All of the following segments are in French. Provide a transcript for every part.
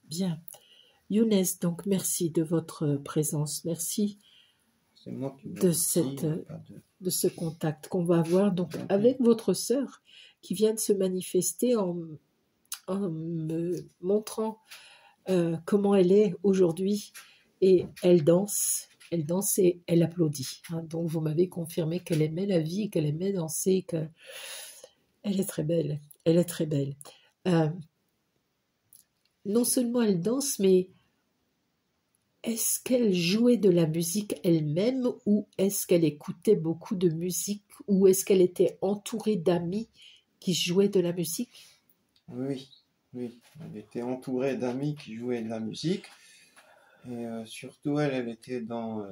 Bien. Younes, donc merci de votre présence. Merci C'est moi qui vous de, remercie, de ce contact qu'on va avoir donc avec votre sœur qui vient de se manifester en me montrant comment elle est aujourd'hui, et elle danse et elle applaudit. Hein. Donc vous m'avez confirmé qu'elle aimait la vie, qu'elle aimait danser, qu'elle est très belle. Elle est très belle. Non seulement elle danse, mais est-ce qu'elle jouait de la musique elle-même, ou est-ce qu'elle écoutait beaucoup de musique, ou est-ce qu'elle était entourée d'amis qui jouaient de la musique? Oui, oui. Elle était entourée d'amis qui jouaient de la musique. Et surtout, elle était dans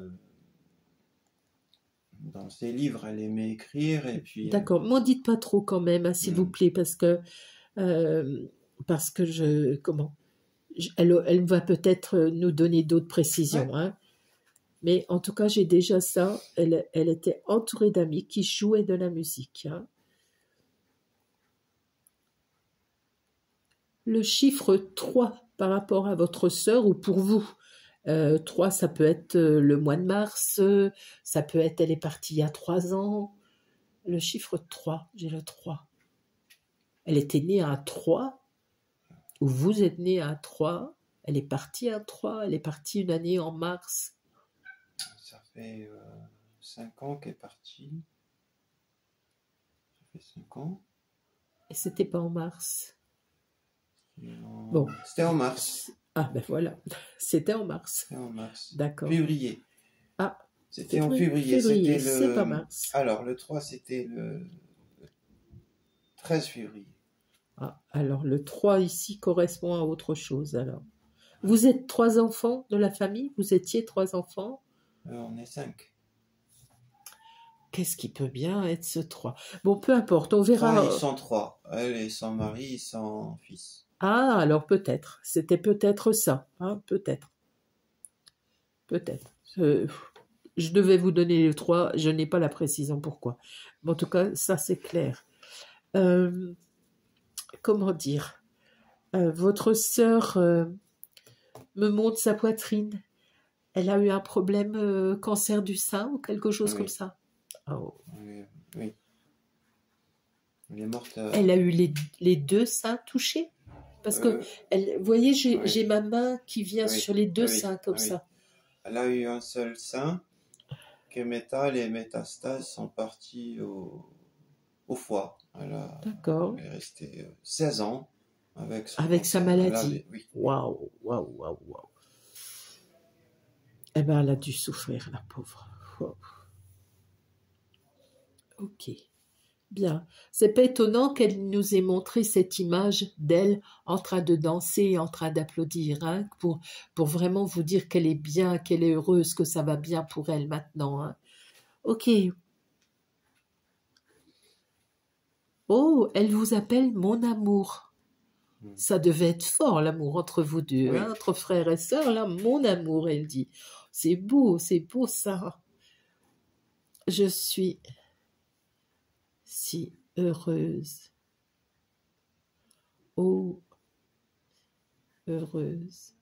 ses livres, elle aimait écrire. Et puis, D'accord, m'en dites pas trop quand même, hein, s'il vous plaît, parce que elle va peut-être nous donner d'autres précisions. ouais. Hein. Mais en tout cas, j'ai déjà ça. Elle était entourée d'amis qui jouaient de la musique. Hein. Le chiffre 3 par rapport à votre sœur ou pour vous. 3, ça peut être le mois de mars, ça peut être elle est partie il y a 3 ans. Le chiffre 3, j'ai le 3. Elle était née à 3, ou vous êtes né à 3, elle est partie à 3, elle est partie une année en mars. Ça fait 5 ans qu'elle est partie. Ça fait 5 ans. Et c'était pas en mars. Bon. C'était en mars. Ah ben voilà, c'était en mars. C'était en mars. D'accord. Février. Ah, c'était en février. C'est pas mars. Alors, le 3, c'était le 13 février. Ah, alors le 3 ici correspond à autre chose alors. Vous êtes 3 enfants de la famille? Vous étiez 3 enfants? On est 5. Qu'est-ce qui peut bien être ce 3? Bon, peu importe, on verra. Ils sont 3. Elle est sans mari et sans fils. Ah, alors peut-être. C'était peut-être ça. Hein, peut-être. Peut-être. Je devais vous donner les 3. Je n'ai pas la précision pourquoi. Mais en tout cas, ça c'est clair. Comment dire? Votre sœur me montre sa poitrine. Elle a eu un problème cancer du sein ou quelque chose comme ça. Oh. Oui. Elle est morte. Elle a eu les 2 seins touchés? Parce que, vous voyez, j'ai ma main qui vient sur les 2 seins comme ça. Elle a eu un seul sein. Les métastases sont partis au foie. D'accord. Elle est restée 16 ans avec sa maladie. Oui. Waouh. Eh bien, elle a dû souffrir, la pauvre. Wow. Ok. Bien. C'est pas étonnant qu'elle nous ait montré cette image d'elle en train de danser et en train d'applaudir, hein, pour vraiment vous dire qu'elle est bien, qu'elle est heureuse, que ça va bien pour elle maintenant. Hein. Ok. Oh, elle vous appelle mon amour. Ça devait être fort, l'amour entre vous deux, hein, entre frères et sœurs, là, mon amour, elle dit. C'est beau ça. Je suis si heureuse. Oh, heureuse.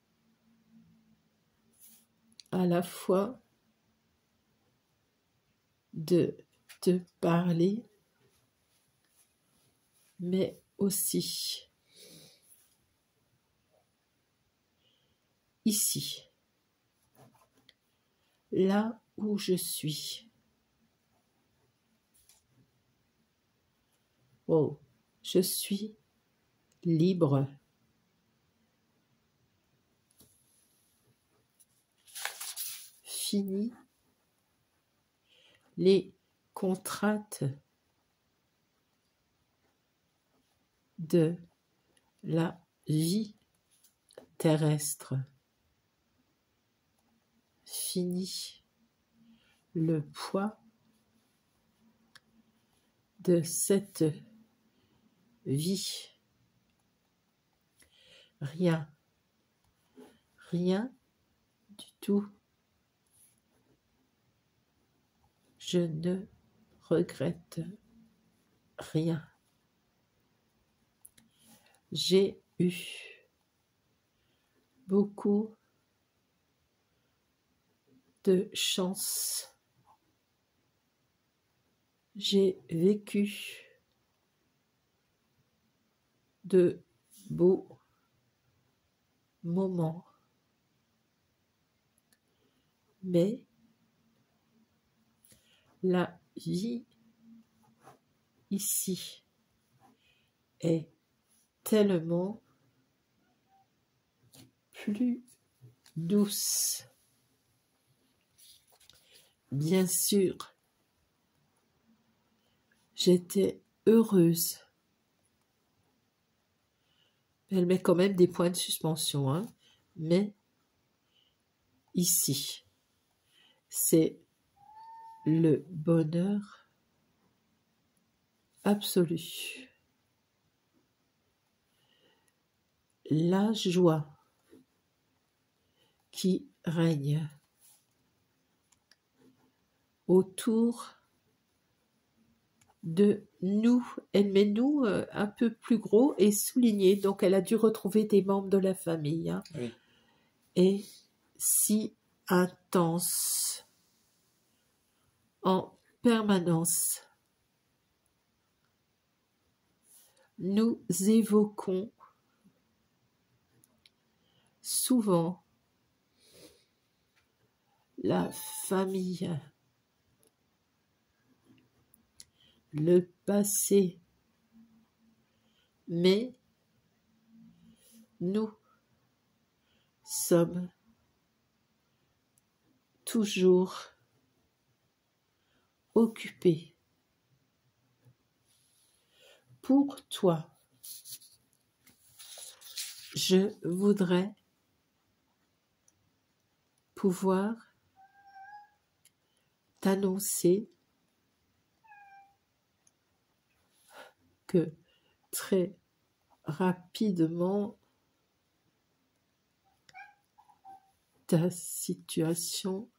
À la fois de te parler, mais aussi ici, là où je suis. Oh, je suis libre. Fini les contraintes de la vie terrestre. Fini le poids de cette vie. Rien du tout. Je ne regrette rien. J'ai eu beaucoup de chance. J'ai vécu de beaux moments, mais la vie ici est tellement plus douce. Bien sûr, j'étais heureuse. Elle met quand même des points de suspension, hein. Mais ici, c'est le bonheur absolu. La joie qui règne autour de nous. Elle met nous un peu plus gros et souligné, donc elle a dû retrouver des membres de la famille. Hein. Oui. Et si intense en permanence. Nous évoquons souvent la famille, le passé, mais nous sommes toujours occupés. Pour toi, je voudrais pouvoir t'annoncer que très rapidement, ta situation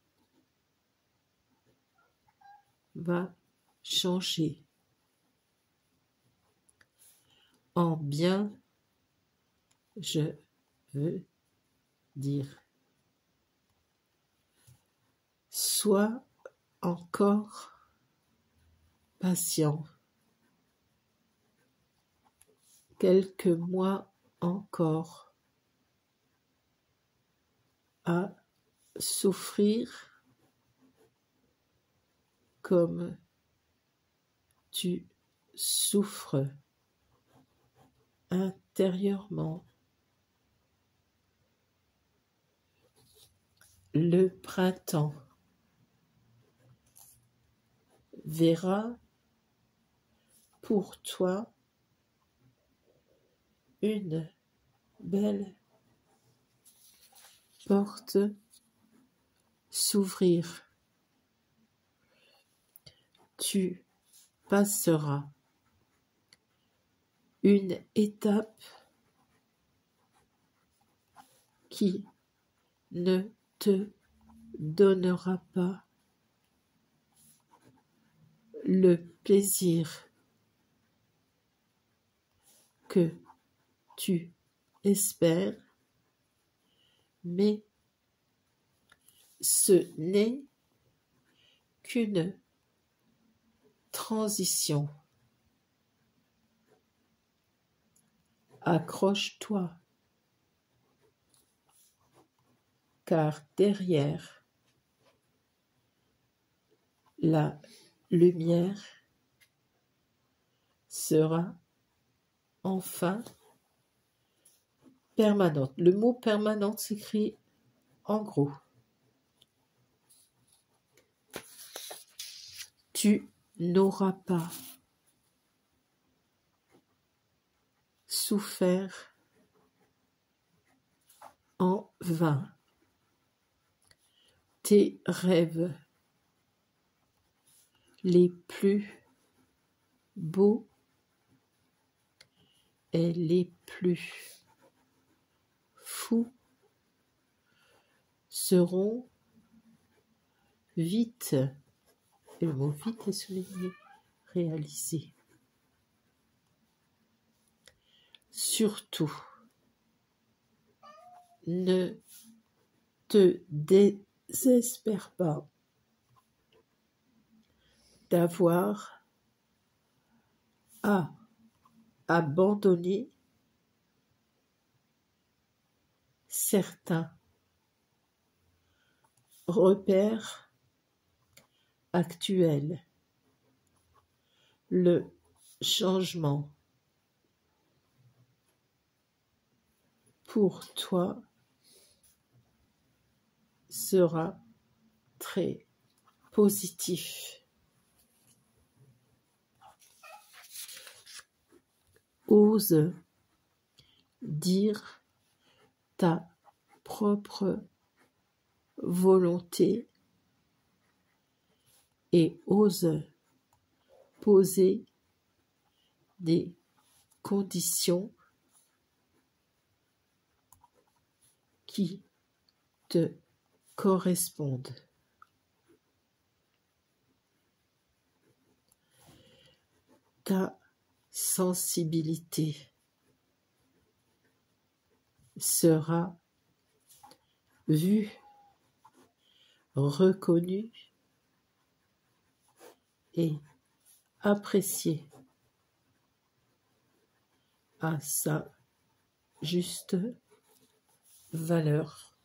va changer en bien, je veux dire. Sois encore patient. Quelques mois encore à souffrir comme tu souffres intérieurement. Le printemps verra pour toi une belle porte s'ouvrir. Tu passeras une étape qui ne te donnera pas le plaisir que tu espères, mais ce n'est qu'une transition. Accroche-toi, car derrière la lumière sera enfin permanente. Le mot permanente s'écrit en gros. Tu n'auras pas souffert en vain. Tes rêves les plus beaux et les plus fous seront vite, et le mot vite est souligné, réalisés. Surtout, ne te désespère pas d'avoir à abandonner certains repères actuels. Le changement pour toi sera très positif. Ose dire ta propre volonté et ose poser des conditions qui te correspondent. Ta sensibilité sera vue, reconnue et appréciée à sa juste valeur.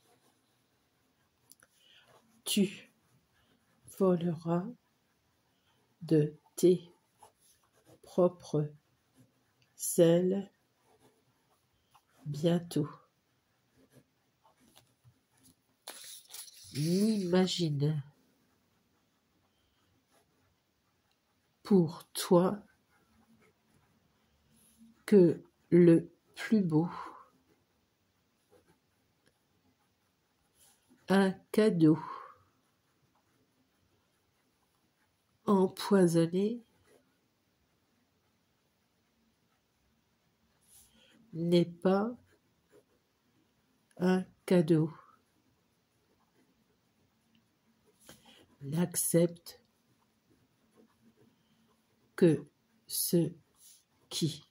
Tu voleras de tes propres ailes bientôt. Imagine pour toi que le plus beau, un cadeau empoisonné n'est pas un cadeau. N'accepte que ce qui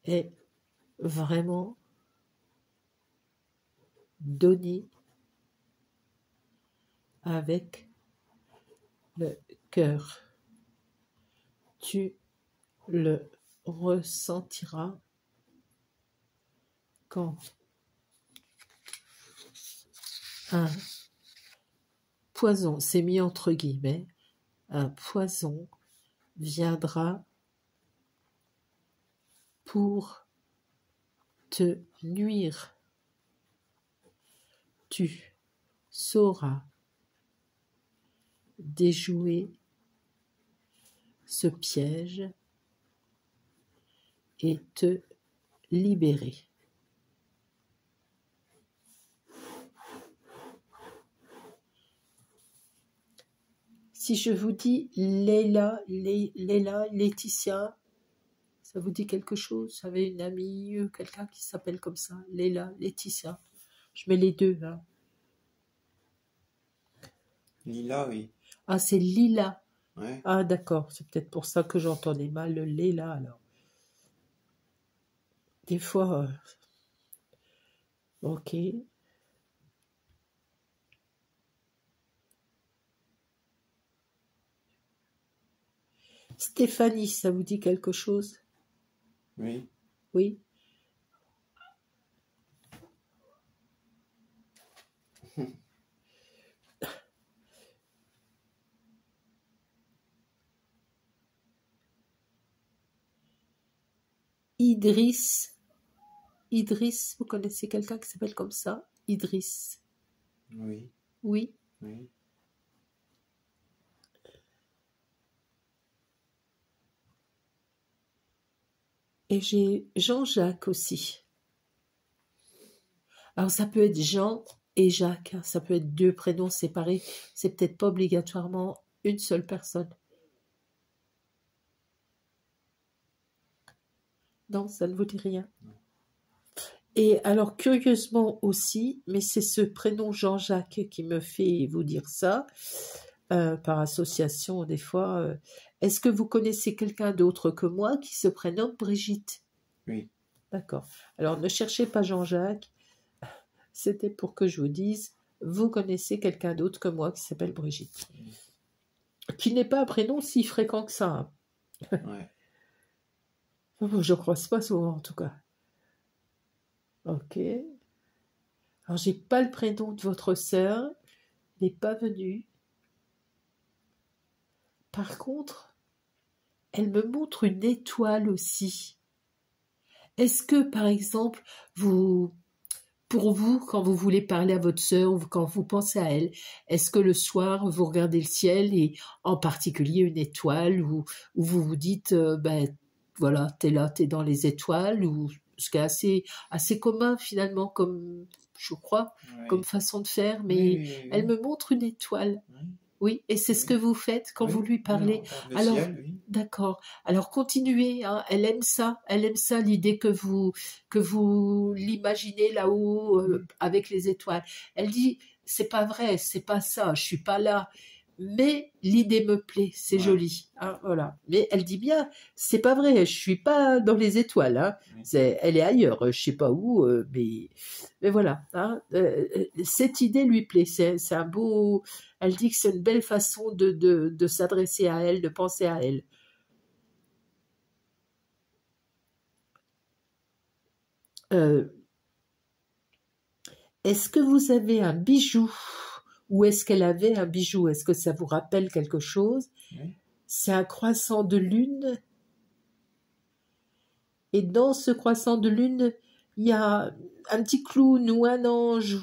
est vraiment donné avec le cœur. Tu le ressentiras quand un poison, c'est mis entre guillemets, un poison viendra pour te nuire. Tu sauras déjouer ce piège et te libérer. Si je vous dis Léla, Laetitia, ça vous dit quelque chose? Vous avez une amie, quelqu'un qui s'appelle comme ça, Léla, Laetitia. Je mets les deux là. Lila, oui. Ah, c'est Lila. Ouais. Ah, d'accord. C'est peut-être pour ça que j'entendais mal le Léla alors. Des fois, ok. Stéphanie, ça vous dit quelque chose? Oui. Oui. Idriss. Idriss, vous connaissez quelqu'un qui s'appelle comme ça? Idriss. Oui. Oui. Oui. Et j'ai Jean-Jacques aussi. Alors ça peut être Jean et Jacques, hein. Ça peut être deux prénoms séparés. C'est peut-être pas obligatoirement une seule personne. Non, ça ne vous dit rien. Et alors curieusement aussi, mais c'est ce prénom Jean-Jacques qui me fait vous dire ça, par association des fois. Est-ce que vous connaissez quelqu'un d'autre que moi qui se prénomme Brigitte? Oui. D'accord. Alors ne cherchez pas Jean-Jacques. c'était pour que je vous dise, vous connaissez quelqu'un d'autre que moi qui s'appelle Brigitte. Qui n'est pas un prénom si fréquent que ça. Hein. Ouais. Je ne croise pas souvent en tout cas. Ok. Alors, j'ai pas le prénom de votre sœur. Elle n'est pas venue. Par contre, elle me montre une étoile aussi. Est-ce que, par exemple, pour vous, quand vous voulez parler à votre sœur ou quand vous pensez à elle, est-ce que le soir, vous regardez le ciel et en particulier une étoile ou vous vous dites, ben voilà, t'es là, t'es dans les étoiles, ou ce qui est assez commun finalement, comme je crois, comme Oui. façon de faire, mais Oui, oui, oui, elle oui. me montre une étoile. Oui. Oui, et c'est ce que Oui. vous faites quand Oui. vous lui Oui, parlez. on regarde le Alors, ciel, oui. d'accord. Alors continuez, hein. Elle aime ça, l'idée que vous l'imaginez là-haut avec les étoiles. Elle dit, c'est pas vrai, c'est pas ça, je suis pas là. Mais l'idée me plaît, c'est Ouais. joli, hein, voilà. Mais elle dit bien, c'est pas vrai, je suis pas dans les étoiles, hein. Oui. Elle est ailleurs, je sais pas où, mais voilà, hein. Cette idée lui plaît, c'est un beau. Elle dit que c'est une belle façon de s'adresser à elle, de penser à elle. Euh, Est-ce que vous avez un bijou? Ou est-ce qu'elle avait un bijou? Est-ce que ça vous rappelle quelque chose? Oui. C'est un croissant de lune. Et dans ce croissant de lune, il y a un petit clown ou un ange.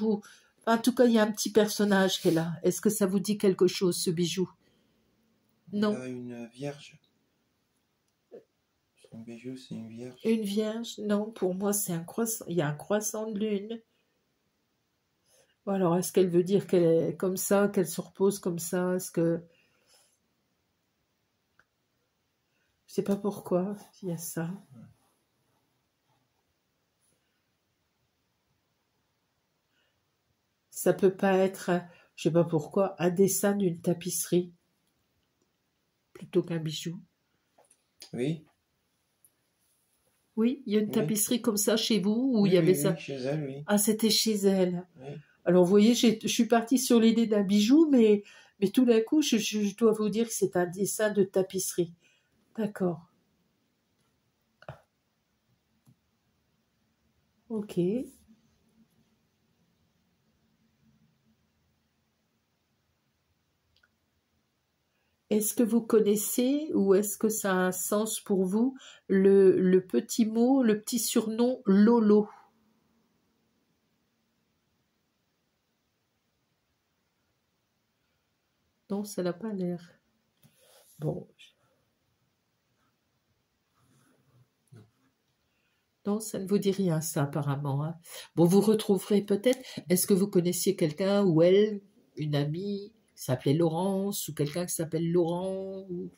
En tout cas, il y a un petit personnage qui est là. Est-ce que ça vous dit quelque chose, ce bijou? Non. Il a une vierge. Son bijou, c'est une vierge. Une vierge? Non, pour moi, c'est un croissant. Il y a un croissant de lune. Ou alors, est-ce qu'elle veut dire qu'elle est comme ça, qu'elle se repose comme ça? Est-ce que... Je sais pas pourquoi il y a ça. Ça peut pas être, je sais pas pourquoi, un dessin d'une tapisserie plutôt qu'un bijou. Oui. Oui, il y a une Oui. tapisserie comme ça chez vous où Oui, il y avait oui, ça. oui, chez elle, oui. Ah, c'était chez elle. Oui. Alors, vous voyez, je suis partie sur l'idée d'un bijou, mais tout d'un coup, je dois vous dire que c'est un dessin de tapisserie. D'accord. Ok. Est-ce que vous connaissez ou est-ce que ça a un sens pour vous le petit mot, le petit surnom Lolo? Non, ça n'a pas l'air. Bon. Non, ça ne vous dit rien, ça, apparemment. Hein. Bon, vous retrouverez peut-être. Est-ce que vous connaissiez quelqu'un ou elle, une amie, qui s'appelait Laurence, ou quelqu'un qui s'appelle Laurent ou...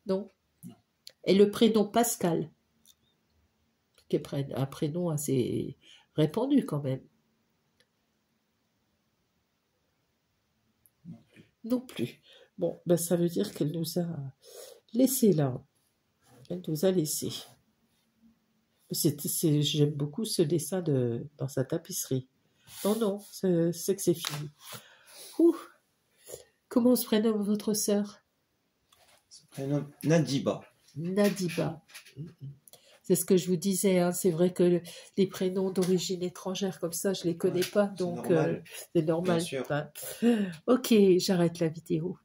Non. Non. Et le prénom Pascal, qui est un prénom assez répandu quand même. Non plus. Non plus. Bon, ben ça veut dire qu'elle nous a laissé là. Elle nous a laissé. J'aime beaucoup ce dessin dans sa tapisserie. Non, c'est que c'est fini. Ouh. Comment se prénomme votre sœur? Son prénom Nadiba. Nadiba. C'est ce que je vous disais, hein. C'est vrai que les prénoms d'origine étrangère comme ça, je les connais pas, donc normal. c'est normal. Bien sûr. Enfin, ok, j'arrête la vidéo.